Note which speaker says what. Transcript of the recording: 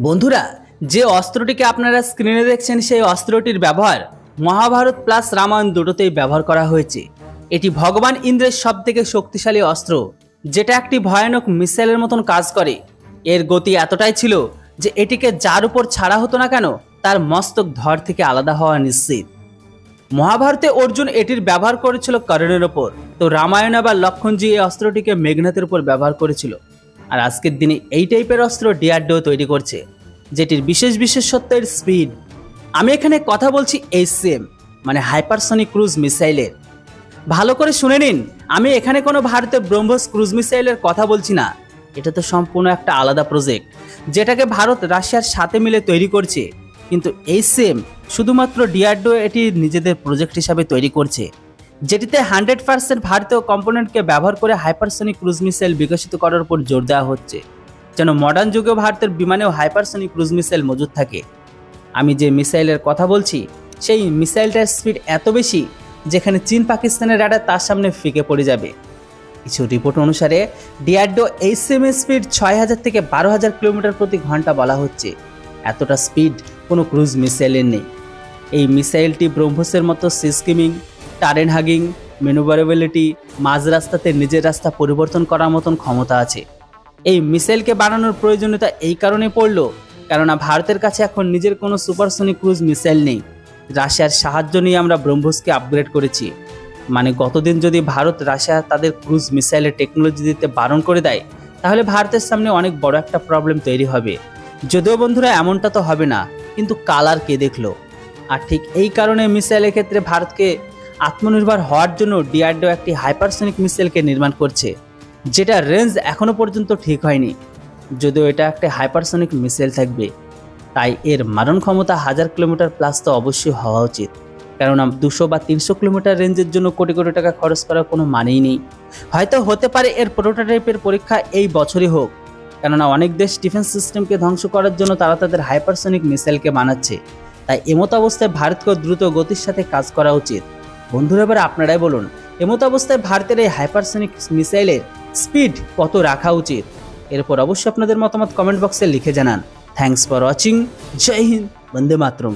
Speaker 1: বন্ধুরা, যে অস্ত্রটিকে আপনারা স্ক্রিনে দেখছেন সেই অস্ত্রটির ব্যবহার মহাভারত প্লাস রামায়ণ দুটোতেই ব্যবহার করা হয়েছে। এটি ভগবান ইন্দ্রের সবথেকে শক্তিশালী অস্ত্র, যেটা একটি ভয়ানক মিসাইলের মতন কাজ করে। এর গতি এতটাই ছিল যে এটিকে যার উপর ছাড়া হতো না কেন তার মস্তক ধর থেকে আলাদা হওয়া নিশ্চিত। মহাভারতে অর্জুন এটির ব্যবহার করেছিল কর্ণের ওপর, তো রামায়ণে বা লক্ষণজি এই অস্ত্রটিকে মেঘনাথের উপর ব্যবহার করেছিল। আর আজকের দিনে এই টাইপের অস্ত্র ডিআরডিও তৈরি করছে, যেটির বিশেষ বিশেষত্বের স্পিড। আমি এখানে কথা বলছি এইচসিএম মানে হাইপারসনিক ক্রুজ মিসাইলের। ভালো করে শুনে নিন, আমি এখানে কোনো ভারতের ব্রহ্মোস ক্রুজ মিসাইলের কথা বলছি না। এটা তো সম্পূর্ণ একটা আলাদা প্রজেক্ট, যেটাকে ভারত রাশিয়ার সাথে মিলে তৈরি করছে। কিন্তু এইচসিএম শুধুমাত্র ডিআরডিও এটি নিজেদের প্রজেক্ট হিসাবে তৈরি করছে, যেটিতে 100% ভারতীয় কম্পোনেন্টকে ব্যবহার করে হাইপারসনিক ক্রুজ মিসাইল বিকশিত করার উপর জোর দেওয়া হচ্ছে, যেন মডার্ন যুগে ভারতের বিমানেও হাইপারসনিক ক্রুজ মিসাইল মজুদ থাকে। আমি যে মিসাইলের কথা বলছি সেই মিসাইলটার স্পিড এত বেশি যেখানে চীন পাকিস্তানের রাডার তার সামনে ফিকে পড়ে যাবে। কিছু রিপোর্ট অনুসারে ডিআরডিও এইচসিএম এর স্পিড 6000 থেকে 12000 কিলোমিটার প্রতি ঘন্টা বলা হচ্ছে। এতটা স্পিড কোনো ক্রুজ মিসাইলের নেই। এই মিসাইলটি ব্রহ্মোসের মতো সিস্কিমিং, টারেন হাগিং, ম্যানুভারেবিলিটি, মাঝ রাস্তাতে নিজের রাস্তা পরিবর্তন করার মতন ক্ষমতা আছে। এই মিসাইলকে বানানোর প্রয়োজনীয়তা এই কারণে পড়ল কেননা ভারতের কাছে এখন নিজের কোনো সুপারসনিক ক্রুজ মিসাইল নেই। রাশিয়ার সাহায্য নিয়ে আমরা ব্রহ্মোসকে আপগ্রেড করেছি। মানে গতদিন যদি ভারত রাশিয়া তাদের ক্রুজ মিসাইলের টেকনোলজি দিতে বারণ করে দেয়, তাহলে ভারতের সামনে অনেক বড় একটা প্রবলেম তৈরি হবে। যদিও বন্ধুরা এমনটা তো হবে না, কিন্তু কালার কে দেখলো। আর ঠিক এই কারণে মিসাইলের ক্ষেত্রে ভারতকে আত্মনির্ভর হওয়ার জন্য ডিআরডিও একটি হাইপারসনিক মিসাইলকে নির্মাণ করছে, যেটা রেঞ্জ এখনো পর্যন্ত ঠিক হয়নি। যদিও এটা একটা হাইপারসনিক মিসাইল থাকবে, তাই এর মারণ ক্ষমতা 1000 কিলোমিটার প্লাস তো অবশ্যই হওয়া উচিত। কেননা 200 বা 300 কিলোমিটার রেঞ্জের জন্য কোটি কোটি টাকা খরচ করার কোনো মানেই নেই। হয়তো হতে পারে এর প্রোটোটাইপের পরীক্ষা এই বছরই হোক, কেননা অনেক দেশ ডিফেন্স সিস্টেমকে ধ্বংস করার জন্য তারা তাদের হাইপারসনিক মিসাইলকে বানাচ্ছে। তাই এমতো অবস্থায় ভারতকে দ্রুত গতির সাথে কাজ করা উচিত। বন্ধুরা, এবার আপনারাই বলুন, এমতো অবস্থায় ভারতের এই হাইপারসনিক মিসাইলের স্পিড কত রাখা উচিত? এরপর অবশ্যই আপনাদের মতামত কমেন্ট বক্সে লিখে জানান। Thanks for watching. Jai Hind, Bande Mataram.